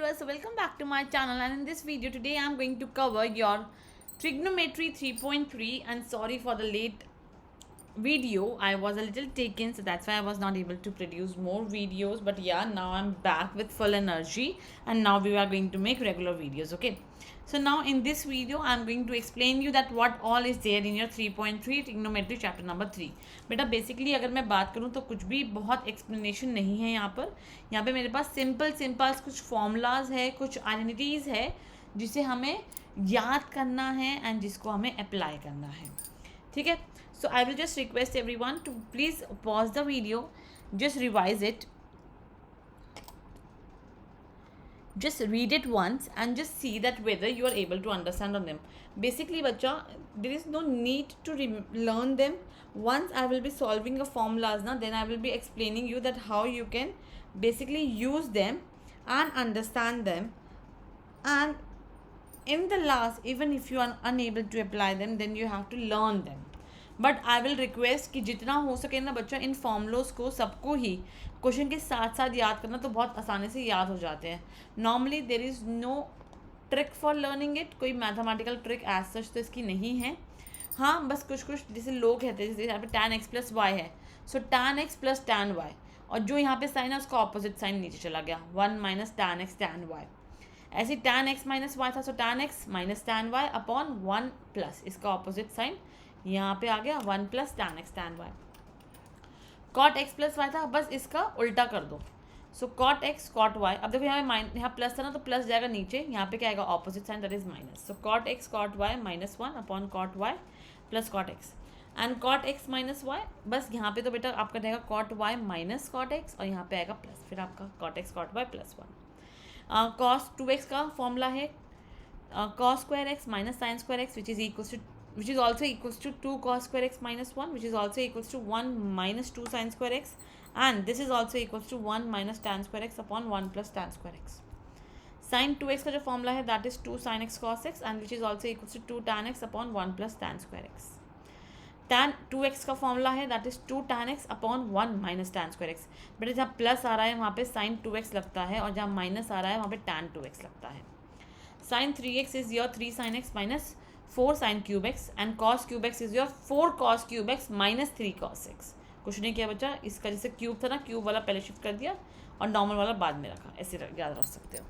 viewers, welcome back to my channel, and in this video today I am going to cover your trigonometry 3.3. and sorry for the late video. I was a little taken, so that's why I was not able to produce more videos, but yeah, now I'm back with full energy and now we are going to make regular videos. Okay, so now in this video I'm going to explain you that what all is there in your 3.3 trigonometry chapter number 3. बेटा basically अगर मैं बात करूँ तो कुछ भी बहुत explanation नहीं है यहाँ पे मेरे पास सिंपल कुछ फॉर्मूलाज है, कुछ आइडेंटिटीज़ है जिसे हमें याद करना है एंड जिसको हमें अप्लाई करना है. ठीक है, so I will just request everyone to please pause the video, just revise it, just read it once and just see that whether you are able to understand on them. Basically बच्चा, there is no need to learn them. Once I will be solving a formulas na, then I will be explaining you that how you can basically use them and understand them, and in the last, even if you are unable to apply them, then you have to learn them. But I will request कि जितना हो सके ना बच्चा, इन फॉर्मूलोज को सबको ही question के साथ साथ याद करना, तो बहुत आसानी से याद हो जाते हैं. Normally there is no trick for learning it, कोई मैथमेटिकल ट्रिक एज सच तो इसकी नहीं है. हाँ, बस कुछ जैसे लोग कहते हैं, जैसे यहाँ पे tan x प्लस वाई है, सो tan x plus tan y, और जो यहाँ पे साइन है उसका ऑपोजिट साइन नीचे चला गया, 1 minus tan x tan y. ऐसे tan x माइनस वाई था, so tan x minus tan y upon 1 plus इसका ऑपोजिट साइन यहाँ पे आ गया 1 plus tan x tan y. cot x plus y था, बस इसका उल्टा कर दो, सो cot x cot y. अब देखो यहाँ प्लस था ना, तो प्लस जाएगा नीचे, यहाँ पे क्या आएगा opposite sign, that is minus. So cot x cot y minus 1 upon cot y plus cot x, and cot x minus y, बस यहाँ पे तो बेटा आपका रहेगा cot y minus cot x, और यहाँ पे आएगा प्लस, फिर आपका cot x cot y plus 1. cos 2x का फॉर्मूला है cos square x minus sin square x, which is also equals to 2 cos square x minus 1, which is also equals to 1 minus 2 sin square x, and this is also equals to 1 minus tan square x upon 1 plus tan square x. sin 2x का जो formula है that is 2 sin x cos x, and which is also equals to 2 tan x upon 1 plus tan square x. tan 2x का formula है that is 2 tan x upon 1 minus tan square x. बेटा जहाँ plus आ रहा है वहाँ पे sin 2x लगता है, और जहाँ माइनस आ रहा है वहाँ पे tan 2x लगता है. sin 3x is your 3 sin x minus 4 sin cube x, and cos cube x is your 4 cos cube x minus 3 cos x. कुछ नहीं किया बच्चा, इसका जैसे क्यूब था ना, क्यूब वाला पहले शिफ्ट कर दिया और नॉर्मल वाला बाद में रखा, ऐसे याद रख सकते हो.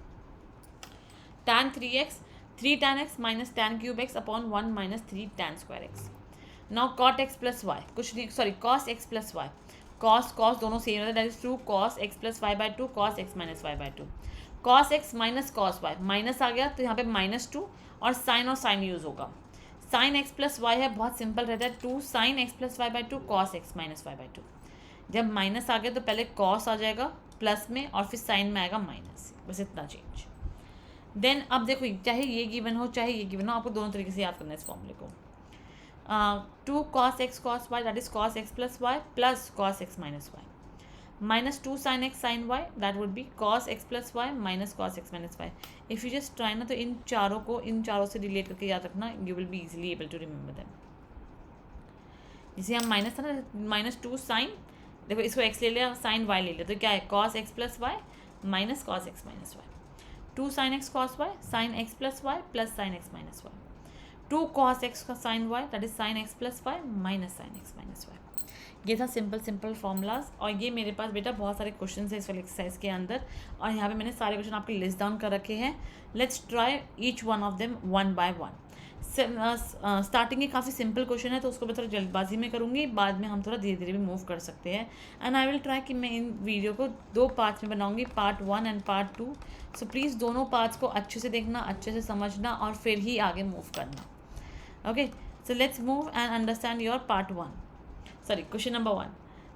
tan 3x 3 tan x minus tan cube x upon 1 minus 3 tan square x. Now cot x plus y, कुछ नहीं sorry cos x plus y, cos दोनों सेम है, that is 2 cos x plus y by 2 cos x minus y by 2. cos x माइनस cos y, minus आ गया तो यहाँ पे माइनस 2 और साइन यूज़ होगा. sin x प्लस वाई है, बहुत सिंपल रहता है, 2 sin x plus y by 2 cos x minus y by 2. जब माइनस आ गया तो पहले cos आ जाएगा प्लस में और फिर साइन में आएगा माइनस, बस इतना चेंज. देन अब देखो, चाहे ये गिवन हो चाहे ये गिवन हो, आपको दोनों तरीके से याद करना है इस फॉर्मूले को. 2 cos x cos y, that is cos x plus y plus cos x minus y, minus 2 sin x sin y, that would be cos x plus y minus cos x minus y. if you just try ना, तो इन चारों से relate करके याद रखना, you will be easily able to remember them. जैसे हम minus था ना, माइनस 2 साइन, देखो इसको x ले लिया, साइन y ले लिया, तो क्या है cos x plus y minus cos x minus y. 2 sin x cos y sin x plus y plus sin x minus y. 2 cos x का sin y, that is sin x plus y minus sin x minus y. ये था simple formulas, और ये मेरे पास बेटा बहुत सारे question है इस वाले एक्सरसाइज के अंदर, और यहाँ पे मैंने सारे क्वेश्चन आपके लिस्ट डाउन कर रखे हैं. Let's try each one of them one by one. Starting के काफ़ी सिंपल क्वेश्चन है, तो उसको मैं थोड़ा जल्दबाजी में करूँगी, बाद में हम थोड़ा धीरे धीरे भी मूव कर सकते हैं. एंड आई विल ट्राई कि मैं इन वीडियो को 2 पार्ट्स में बनाऊँगी, part 1 and part 2. So please दोनों पार्ट्स को अच्छे से देखना, अच्छे से समझना, और फिर ही आगे मूव करना. Okay, so let's move and understand your part 1. Sorry, question number 1.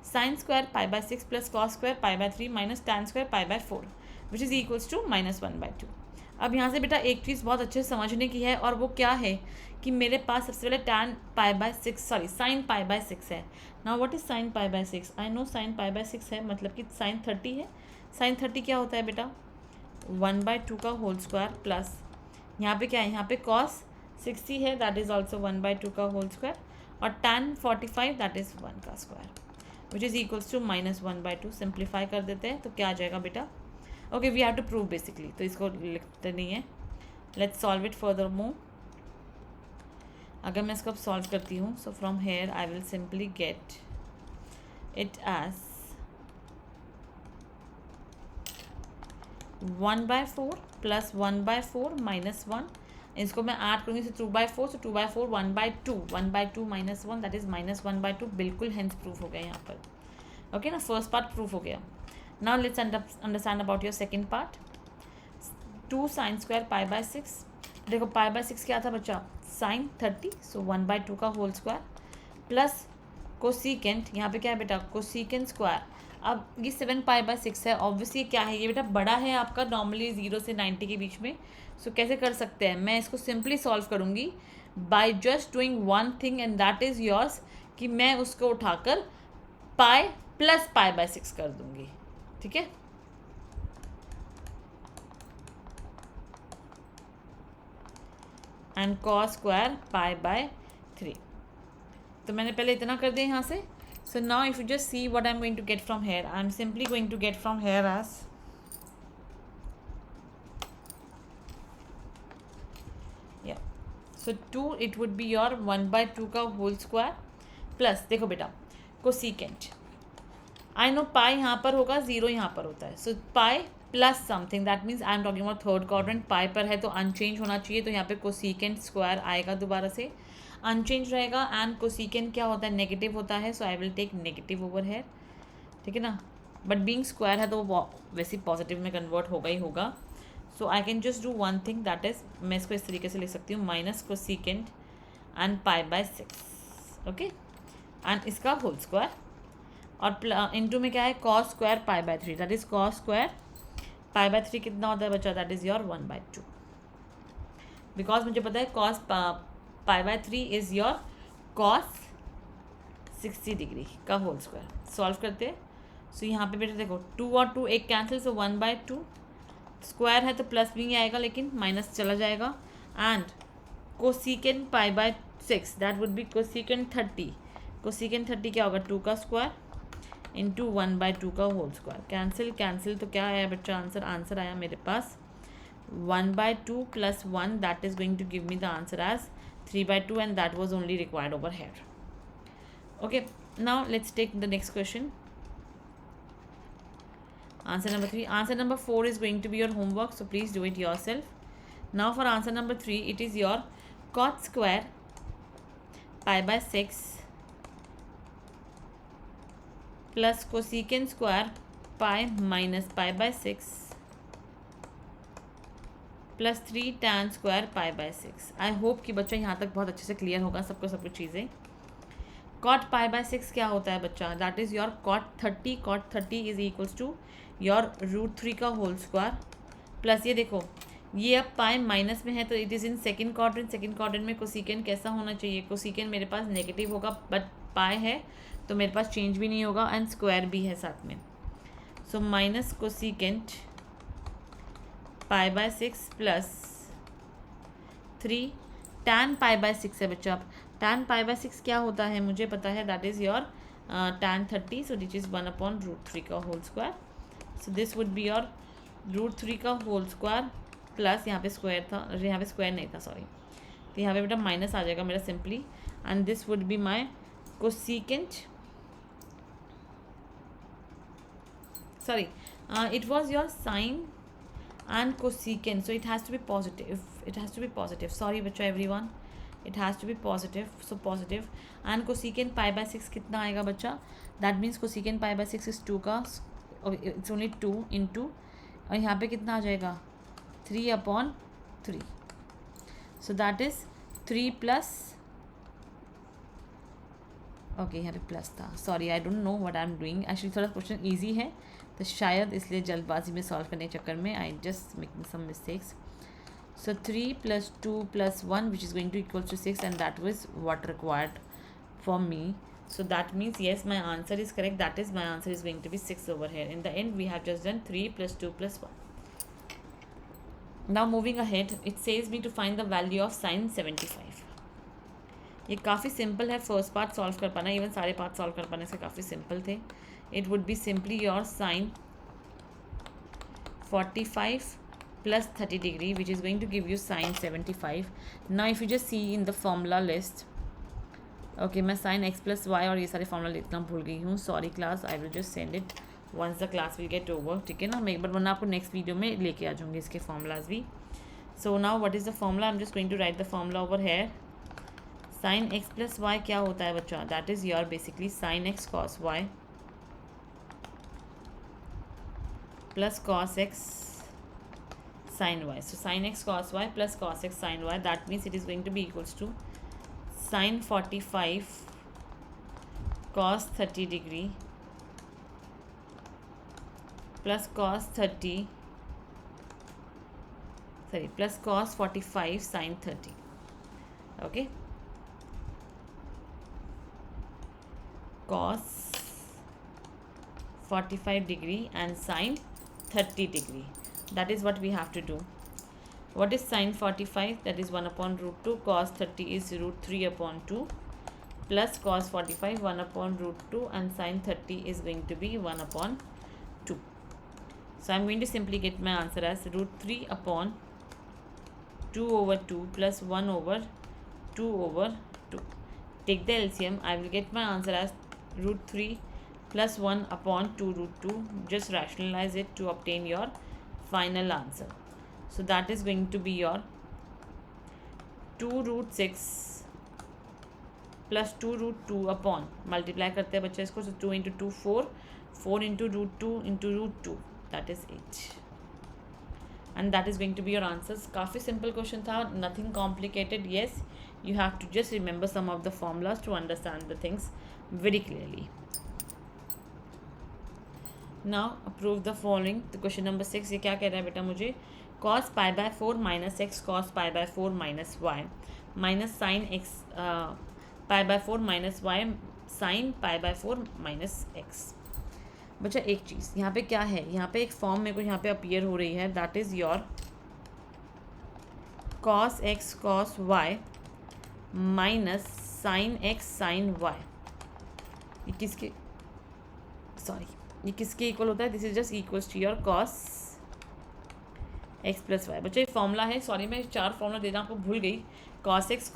Sin square pi by 6 plus cos square pi by 3 minus tan square pi by 4, which is equals to minus 1 by 2. अब यहाँ से बेटा एक चीज़ बहुत अच्छे से समझने की है, और वो क्या है कि मेरे पास सबसे पहले tan pi by 6 sin pi by 6 है. Now what is sin pi by 6? I know sin pi by 6 है, मतलब कि sin 30 है. sin 30 क्या होता है बेटा, 1 by 2 का होल स्क्वायर प्लस यहाँ पे क्या है, यहाँ पे cos 60 है, दैट इज़ ऑल्सो 1 by 2 का होल स्क्वायर, और tan 45 दैट इज़ 1 का square, which is equals to minus 1 by 2. Simplify कर देते हैं तो क्या आ जाएगा बेटा, okay, we have to prove basically, तो इसको लिखते नहीं है. Let's solve it further more. अगर मैं इसको अब सॉल्व करती हूँ, so from here I will simply get it as 1/4 plus 1/4 minus 1. इसको मैं ऐड करूँगी से 2/4, सो 2/4 1/2, 1/2 माइनस 1 दैट इज माइनस 1/2. बिल्कुल हेंस प्रूफ हो गया यहाँ पर. ओके ना, फर्स्ट पार्ट प्रूफ हो गया. Now let's understand about your second part. 2 sin square π/6. देखो π/6 क्या था बच्चा, sin 30, सो 1/2 का होल स्क्वायर प्लस कोसिकेंट, यहाँ पे क्या है बेटा, कोसिकेंट स्क्वायर. अब ये 7 π/6 है. ऑब्वियसली क्या है ये बेटा, बड़ा है आपका नॉर्मली 0 से 90 के बीच में. सो कैसे कर सकते हैं, मैं इसको सिंपली सॉल्व करूँगी by just doing one thing and that is yours, कि मैं उसको उठाकर पाई प्लस π/6 कर दूँगी. ठीक है, एंड कॉस स्क्वायर π/3. तो मैंने पहले इतना कर दिया यहाँ से. So now if you just see what I am going to get from here, I am simply going to get from here as so 2 it would be your 1/2 का whole square plus, देखो बेटा cosecant, I know पाई यहाँ पर होगा, 0 यहाँ पर होता है. So pi plus something, that means I am talking about third quadrant. Pi पर है तो अनचेंज होना चाहिए, तो यहाँ पे कोसिकेंट स्क्वायर आएगा, दोबारा से अनचेंज रहेगा. एंड कोसिकेंट क्या होता है, नेगेटिव होता है, so I will take negative over here. ठीक है ना, बट बीइंग स्क्वायर है तो वो वैसे पॉजिटिव में कन्वर्ट होगा ही होगा. So I can just do one thing, that is मैं इसको इस तरीके से लिख सकती हूँ, minus cosecant and π/6. Okay, and इसका होल स्क्वायर और इनटू में क्या है, cos square π/3, that is cos square π/3 कितना होता है बच्चा, दैट इज योर 1/2. बिकॉज मुझे पता है cos π/3 is your cos 60 degree का होल स्क्वायर. सॉल्व करते हैं. सो यहाँ पे बेटा देखो 2 और 2 एक कैंसिल, सो 1/2 स्क्वायर है तो प्लस भी आएगा लेकिन माइनस चला जाएगा. And cosecant π/6 that would be cosecant 30. Cosecant 30 क्या होगा, 2 का स्क्वायर इंटू 1/2 का होल स्क्वायर. कैंसिल कैंसिल, तो क्या आया बच्चा आंसर आया मेरे पास 1/2 plus 1, that is going to give me the answer as 3/2 and that was only required over here. Okay, now let's take the next question. Answer number 3. Answer number 4 is going to be your homework, so please do it yourself. Now for answer number 3, it is your cot square π/6 plus cosecant square pi minus π/6 plus 3 tan square π/6. I hope कि बच्चा यहाँ तक बहुत अच्छे से clear होगा सबको सब कुछ चीज़ें. cot π/6 क्या होता है बच्चा, that is your cot 30. cot 30 is equals to your √3 का होल स्क्वायर प्लस ये देखो ये अब पाई माइनस में है तो it is in second quadrant. Second quadrant में कोसिकेंट कैसा होना चाहिए, कोसिकेंट मेरे पास नेगेटिव होगा, बट पाई है तो मेरे पास चेंज भी नहीं होगा एंड स्क्वायर भी है साथ में. So minus cosecant π/6 plus 3 tan π/6 है बच्चा. अब tan π/6 क्या होता है मुझे पता है, that is your tan 30, so this is 1/√3 का whole square. So this would be your √3 का होल स्क्वायर प्लस यहाँ पे स्क्वायर था, यहाँ पे स्क्वायर नहीं था सॉरी, तो यहाँ पे बेटा माइनस आ जाएगा मेरा simply. And this would be my cosecant, sorry it was your sine and cosecant, so it has to be positive, it has to be positive. Sorry बच्चा everyone, it has to be positive, so positive. And cosecant π/6 कितना आएगा बच्चा, that means cosecant π/6 is 2 का, it's only 2 into, और यहाँ पे कितना आ जाएगा 3/3. So that is 3 plus, okay यहाँ पे प्लस था, sorry I don't know what I am doing. Actually थोड़ा क्वेश्चन ईजी है तो शायद इसलिए जल्दबाजी में सॉल्व करने के चक्कर में I just making some mistakes. So 3 plus 2 plus 1 which is going to equal to 6 and that was what required for me. So that means yes, my answer is correct. That is my answer is going to be 6 over here. In the end we have just done 3 plus 2 plus 1. Now moving ahead, it says me to find the value of sin 75. ये काफ़ी simple है first part solve कर पाना, even सारे part solve कर पाने से काफ़ी सिंपल थे. It would be simply your sine 45 plus 30 degree, which is going to give you sine 75. Now if you just see in the formula list, okay मैं sine x plus y और ये सारे formula लिखना भूल गई हूँ, sorry class, I will just send it once the class will get over, ठीक है ना। मैं एक बार वरना आपको नेक्स्ट वीडियो में लेके आ जाऊँगी इसके फॉर्मूलाज भी। So now what is the formula, I am just going to write the formula over here. Sine x plus y क्या होता है बच्चा, that is your basically sine x cos y plus cos x sin y. So sin x cos y plus cos x sin y, that means it is going to be equals to sin 45 cos 30 degree plus cos 30, sorry, plus cos 45 sin 30. Okay, cos 45 degree and sin 30 degree. That is what we have to do. What is sin 45? That is 1 upon root 2. Cos 30 is root 3 upon 2 plus cos 45 1 upon root 2, and sin 30 is going to be 1 upon 2. So I'm going to simply get my answer as root 3 upon 2 over 2 plus 1 over 2 over 2. Take the LCM. I will get my answer as root 3 plus 1 upon 2 root 2. Just rationalize it to obtain your final answer. So that is going to be your 2 root 6 plus 2 root 2 upon, multiply करते हैं बच्चे इसको, so 2 into 2 4, 4 into root 2 into root 2, that is 8, and that is going to be your answers. काफ़ी simple question था, nothing complicated. Yes, you have to just remember some of the formulas to understand the things very clearly. Now prove the following. तो question number 6 ये क्या कह रहा है बेटा मुझे, cos pi by 4 minus x cos pi by 4 minus y minus sine x pi by 4 minus y sine pi by 4 minus x. बच्चा एक चीज़ यहाँ पे क्या है, यहाँ पे एक फॉर्म मेरे को यहाँ पे अपीयर हो रही है, that is your cos x cos y minus sine x sine y. ये किसके, सॉरी, ये किसके इक्वल होता है, this is just equals to your cos x plus y. बच्चे फॉर्मूला है, सॉरी मैं 4 फॉर्मूला देना आपको भूल गई, cos x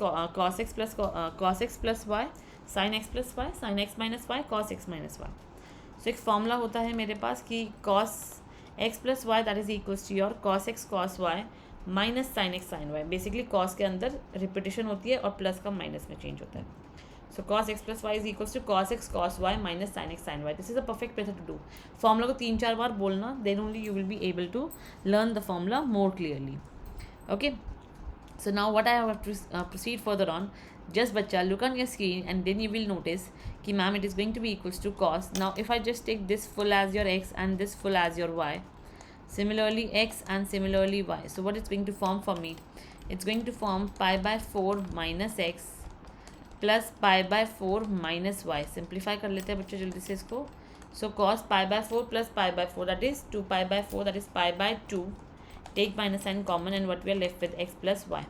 plus y sine x plus y sine x minus y cos x minus y. So एक फॉर्मूला होता है मेरे पास कि cos x plus y that is equals to your cos x cos y minus sine x sine y. Basically cos के अंदर repetition होती है और प्लस का माइनस में चेंज होता है। So cos x plus y is equals to cos x cos y minus sin x sin y. This is a perfect method to do. Formula को 3-4 बार बोलना, then only you will be able to learn the formula more clearly. Okay. So now what I have to proceed further on. Just बच्चा look on your screen and then you will notice कि ma'am it is going to be equals to cos. Now if I just take this full as your x and this full as your y, similarly x and similarly y. So what it's going to form for me? It's going to form pi by 4 minus x plus pi by 4 minus y. Simplify कर लेते हैं बच्चों जल्दी से इसको। So cos pi by 4 plus pi by 4 that is 2 pi by 4 that is pi by 2, take minus sine common and what we are left with x plus y.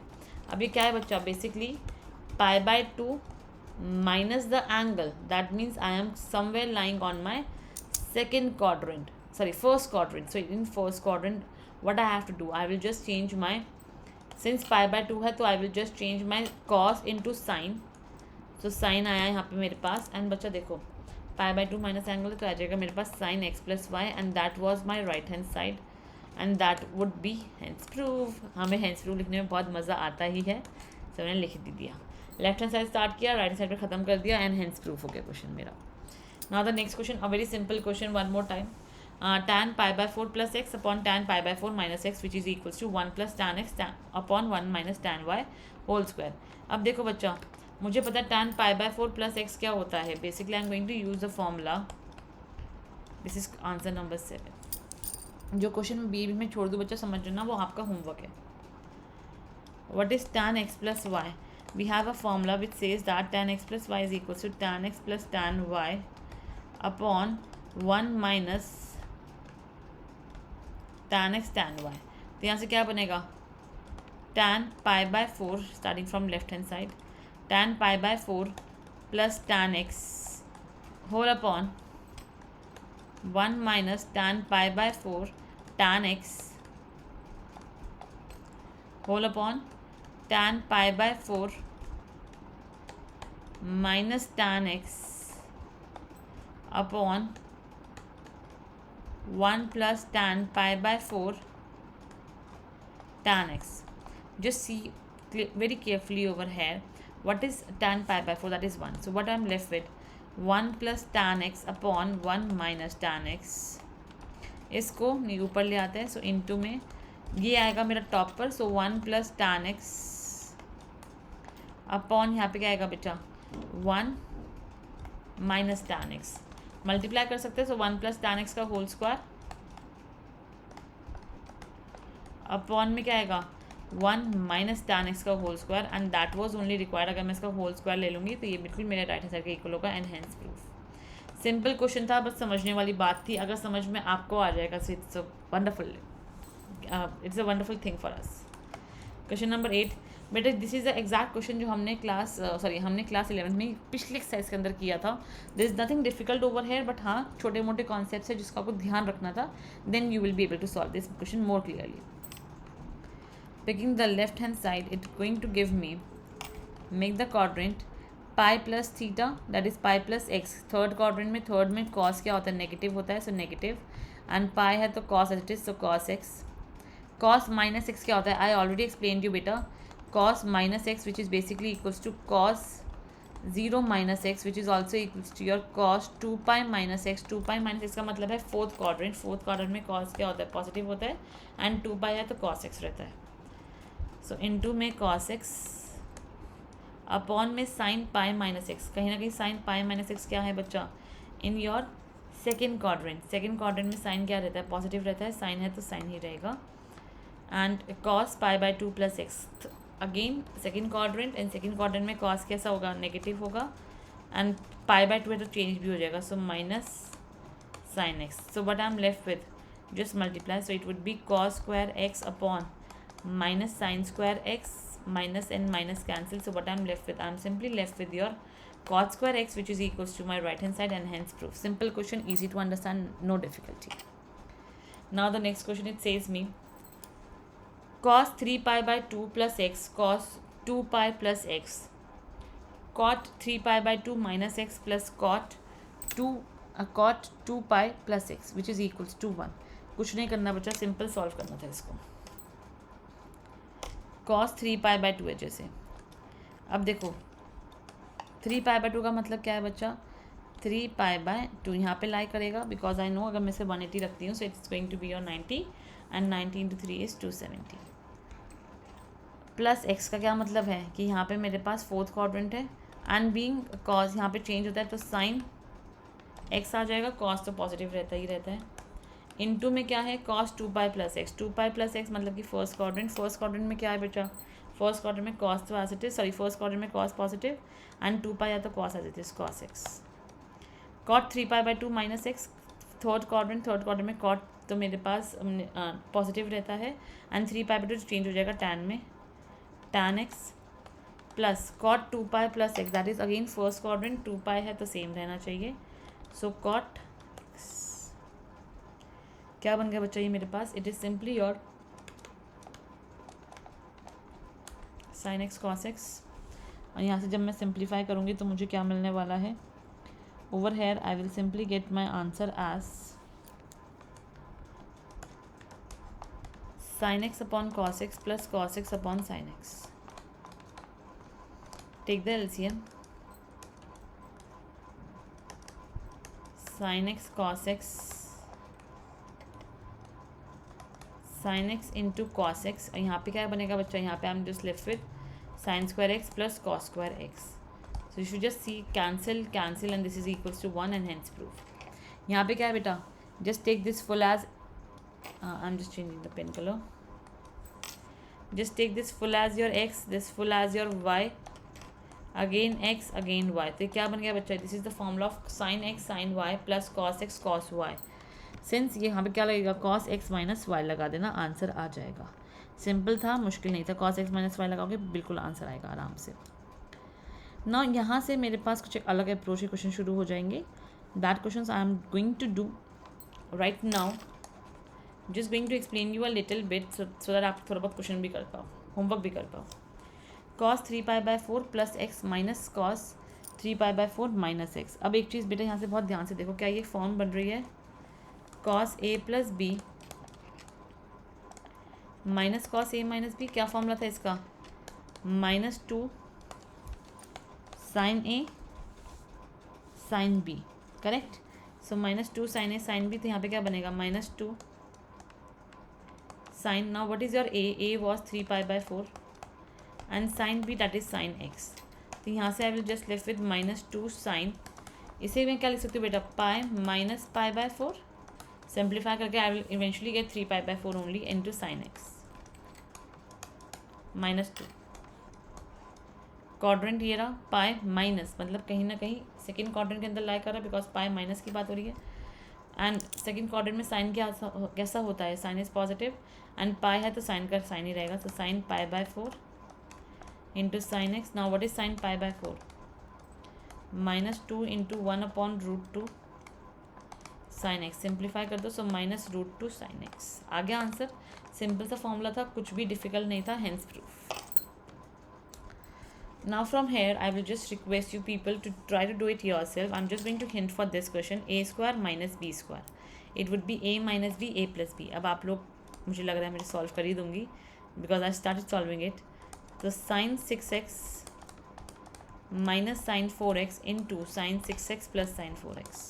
अब ये क्या है बच्चा, basically pi by 2 minus the angle, that means I am somewhere lying on my second quadrant, sorry first quadrant. So in first quadrant what I have to do, I will just change my, since pi by 2 है तो I will just change my cos into sine. तो sine आया यहाँ पे मेरे पास, and बच्चा देखो पाई by 2 minus angle तो आ जाएगा मेरे पास sine x plus y, and that was my right hand side and that would be hence proof. हमें हेंस प्रूफ लिखने में बहुत मज़ा आता ही है, तो मैंने लिख भी दिया, लेफ्ट हैंड साइड स्टार्ट किया, राइट साइड पर खत्म कर दिया, एंड हेंस प्रूफ हो गया क्वेश्चन मेरा। Now the next question, a very simple question, one more time. tan pi by 4 plus x upon tan pi by 4 minus x which is equals to 1 plus tan x upon 1 minus tan y whole square. अब देखो बच्चा मुझे पता है tan pi by 4 plus x क्या होता है, basically I am going to use the formula, this is answer number 7। जो क्वेश्चन में बी में छोड़ दूँ बच्चा समझना, वो आपका होमवर्क है। What is tan x plus y, we have a formula which says that tan x plus y is equals to tan x plus tan y upon 1 minus tan x tan y। तो यहाँ से क्या बनेगा, tan pi by 4 starting from left hand side, tan pi by 4 plus tan x whole upon 1 minus tan pi by 4 tan x whole upon tan pi by 4 minus tan x upon 1 plus tan pi by 4 tan x. Just see very carefully over here. What is tan pi by 4? That is 1. So what I am left with, 1 plus tan x upon 1 minus tan x. इसको ऊपर ले आते हैं. सो into में ये आएगा मेरा top पर. सो 1 प्लस tan x अपॉन यहाँ पे क्या आएगा बेटा, 1 माइनस tan x. मल्टीप्लाई कर सकते हैं. सो 1 प्लस tan x का होल स्क्वायर अपॉन में क्या आएगा, 1 माइनस tan x का whole square. And that was only required. अगर मैं इसका होल स्क्वायर ले लूँगी तो ये बिल्कुल मेरे राइट हैंड साइड के इक्वल होगा. And hence proof. Simple question था, बस समझने वाली बात थी. अगर समझ में आपको आ जाएगा so it's a wonderful thing for us. Question number 8 बेटा, this is the exact question जो हमने क्लास 11 में पिछले एक्सरसाइज के अंदर किया था. This is nothing difficult over here, but हाँ छोटे मोटे कॉन्सेप्ट्स है जिसका आपको ध्यान रखना था. Then you will be able to solve this question more clearly. Picking the left hand side, it going to give me, make the quadrant pi plus theta that is pi plus x. Third quadrant में, third में cos क्या होता है, negative होता है. So negative. And pi है तो cos as it is. So cos x. Cos minus x क्या होता है, आई ऑलरेडी एक्सप्लेन यू बेटा. Cos minus x which is basically equals to cos 0 minus x which is also equals to your cos 2 pi minus x. 2 pi minus x का मतलब है fourth quadrant. Fourth quadrant में cos क्या होता है, positive होता है. एंड 2 पाई है तो कॉस एक्स रहता है. सो इनटू में कॉस एक्स अपॉन में साइन पाई माइनस एक्स. कहीं ना कहीं साइन पाई माइनस एक्स क्या है बच्चा, in your second quadrant. Second quadrant में साइन क्या रहता है, पॉजिटिव रहता है. साइन है तो साइन ही रहेगा. And cos pi by 2 plus x. Again second quadrant. And second quadrant में कॉस कैसा होगा, नेगेटिव होगा. एंड पाई बाय 2 है तो चेंज भी हो जाएगा. So minus sine x. So what I am left with, just multiply. So it would B cos square x upon minus sin square x, minus and minus cancel. So what I am left with, I am simply left with your cot square x which is equals to my right hand side and hence proof. Simple question, easy to understand, no difficulty. Now the next question, it says me cos 3 pi by 2 plus x cos 2 pi plus x cot 3 pi by 2 minus x plus cot 2 pi plus x which is equals to 1. कुछ नहीं करना बच्चा, simple solve करना था इसको. Cos 3 pi by 2 है जैसे. अब देखो 3 पाई बाय 2 का मतलब क्या है बच्चा, 3 पाई बाय 2 यहाँ पे लाई करेगा बिकॉज आई नो अगर मैं से 180 रखती हूँ. So it's going to be your 90 and 90 into 3 is 270. Plus x का क्या मतलब है कि यहाँ पे मेरे पास फोर्थ क्वाड्रेंट है. एंड बीइंग कॉस यहाँ पे चेंज होता है तो साइन एक्स आ जाएगा. कॉस तो पॉजिटिव रहता ही रहता है. इनटू में क्या है, cos 2 pi plus x. 2 pi plus x मतलब कि फर्स्ट क्वाड्रेंट. फर्स्ट क्वाड्रेंट में क्या है बेटा, फर्स्ट क्वाड्रेंट में कॉस तो पॉजिटिव, फर्स्ट क्वाड्रेंट में कॉस पॉजिटिव एंड 2 पाई या तो कॉस आ जाती है, cos x. Cot 3 pi by 2 minus x. Third quadrant में कॉट तो मेरे पास पॉजिटिव रहता है. एंड 3 पाई बाय 2 चेंज हो जाएगा टैन में, tan x plus cot 2 pi plus x that is again first quadrant. 2 pi है तो सेम रहना चाहिए. सो कॉट क्या बन गया बच्चा ये मेरे पास, it is simply your sine x cos x. और यहाँ से जब मैं सिंप्लीफाई करूँगी तो मुझे क्या मिलने वाला है, over here I will simply get my answer as sine x upon cos x plus cos x upon sine x. Take the LCM. Sine x cos x sine x into cos x. यहाँ पे क्या बनेगा बच्चा, यहाँ पे I am just left with sine square x plus cos square x. So you should just see cancel cancel and this is equals to 1 and hence proof. यहाँ पे क्या है बेटा, just take this full as I am just changing the pen colour. Just take this full as your x, this full as your y, again x again y. तो क्या बन गया बच्चा, this is the formula of sine x sine y plus cos x cos y. Since ये यहाँ पे क्या लगेगा, कॉस एक्स माइनस वाई लगा देना, आंसर आ जाएगा. सिंपल था, मुश्किल नहीं था. कॉस एक्स माइनस वाई लगाओगे बिल्कुल आंसर आएगा आराम से. ना यहाँ से मेरे पास कुछ एक अलग अप्रोच के क्वेश्चन शुरू हो जाएंगे. That question I am going to do right now just going to explain you a little bit so that आप थोड़ा बहुत क्वेश्चन भी कर पाओ, होमवर्क भी कर पाओ. Cos 3π/4 plus x minus cos 3π/4 minus x. अब एक चीज़ बेटा यहाँ से बहुत ध्यान से देखो, क्या ये फॉर्म बन रही है cos A plus B minus cos A minus B. क्या फॉर्मूला था इसका? -2 sine A sine B. Correct. So -2 sine A sine B. तो यहाँ पे क्या बनेगा? -2 sine. Now what is your A was 3π/4 and sine B that is sine x. तो यहाँ से I will just left with -2 sine. इसे मैं क्या लिख सकती हूँ बेटा? Pi minus π/4. सिंप्लीफाई करके I will eventually get 3π/4 only into sine x -2. Quadrant ये रहा पाई माइनस, मतलब कहीं ना कहीं सेकेंड क्वाड्रेंट के अंदर लाई कर रहा है बिकॉज पाई माइनस की बात हो रही है. एंड सेकेंड क्वाड्रेंट में साइन कैसा होता है? Sine is positive and pi है तो साइन का साइन ही रहेगा. तो sine π/4 into sine x. Now what is sine π/4? -2 into 1/√2 sine x. Simplify कर दो. सो -√2 साइन एक्स. आ गया आंसर. सिंपल सा फॉर्मूला था, कुछ भी डिफिकल्ट नहीं था. Hence proof. Now from here I will just request you people to try to do it yourself. I'm just going to hint for this question. A square minus b square. It would be a minus b, a plus b. अब आप लोग, मुझे लग रहा है मुझे solve कर ही दूंगी because I started solving it. तो sin 6x minus sin 4x into sin 6x plus sin 4x.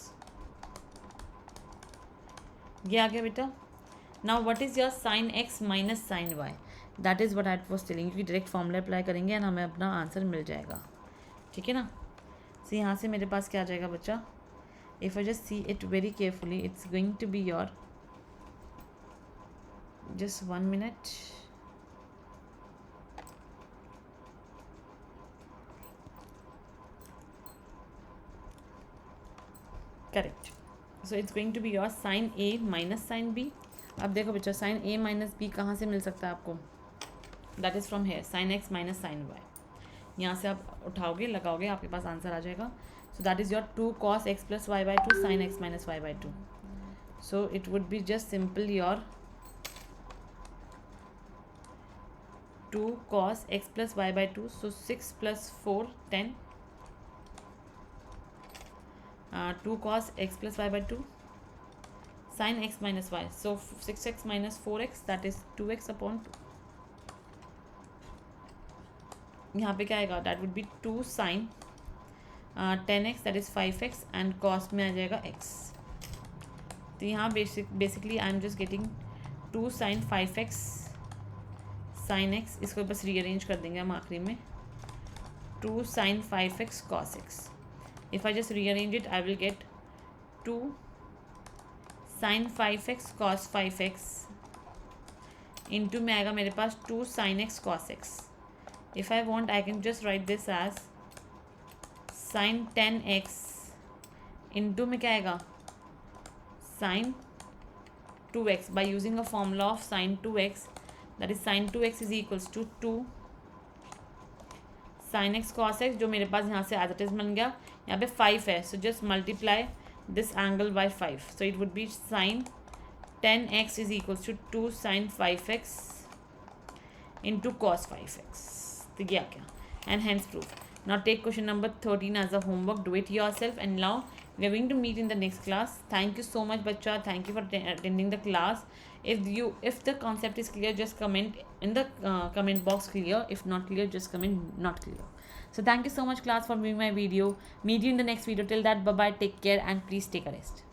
ये आ गया बेटा. Now what is your sin x minus sin y? That is what I was telling you कि direct formula apply करेंगे and हमें अपना answer मिल जाएगा. ठीक है ना. सो यहाँ से मेरे पास क्या आ जाएगा बच्चा? If I just see it very carefully it's going to be your, just 1 minute. Correct. So it's going to be your sine A minus sine B. अब देखो बच्चा, साइन ए माइनस बी कहाँ से मिल सकता है आपको? That is from here sine x minus sine y. यहाँ से आप उठाओगे, लगाओगे, आपके पास आंसर आ जाएगा. So that is your 2 cos x plus y/2 sin x minus y/2. So it would be just simple your 2 cos x plus y/2. So 6 plus 4 10. 2 cos x plus y/2 sin x minus y. So 6x minus 4x that is 2x upon 2. यहाँ पे क्या आएगा? That would be 2 sine 10x that is 5x and cos में आ जाएगा x. तो यहाँ basically I am just getting 2 sine 5x sine x. इसको बस रीअरेंज कर देंगे हम आखिरी में. 2 sine 5x cos x. If I just rearrange it I will get 2 sine 5x cos 5x into में आएगा मेरे पास 2 sine x cos x. If I want I can just write this as sin 10x into में क्या आएगा? sin 2x by using a formula of sin 2x, that is sin 2x is equals to 2 sin x cos x, जो मेरे पास यहाँ से as it is बन गया. यहाँ पे 5 है, so just multiply this angle by 5. So it would be sin 10x is equals to 2 sin 5x into cos 5x. तो ये आ गया. And hence proof. Now take question number 13 as a homework. Do it yourself. And now we are going to meet in the next class. Thank you so much, bacha. Thank you for attending the class. If the concept is clear, just comment in the comment box clear. If not clear, just comment not clear. So thank you so much, class, for viewing my video. Meet you in the next video. Till that, bye bye. Take care and please take a rest.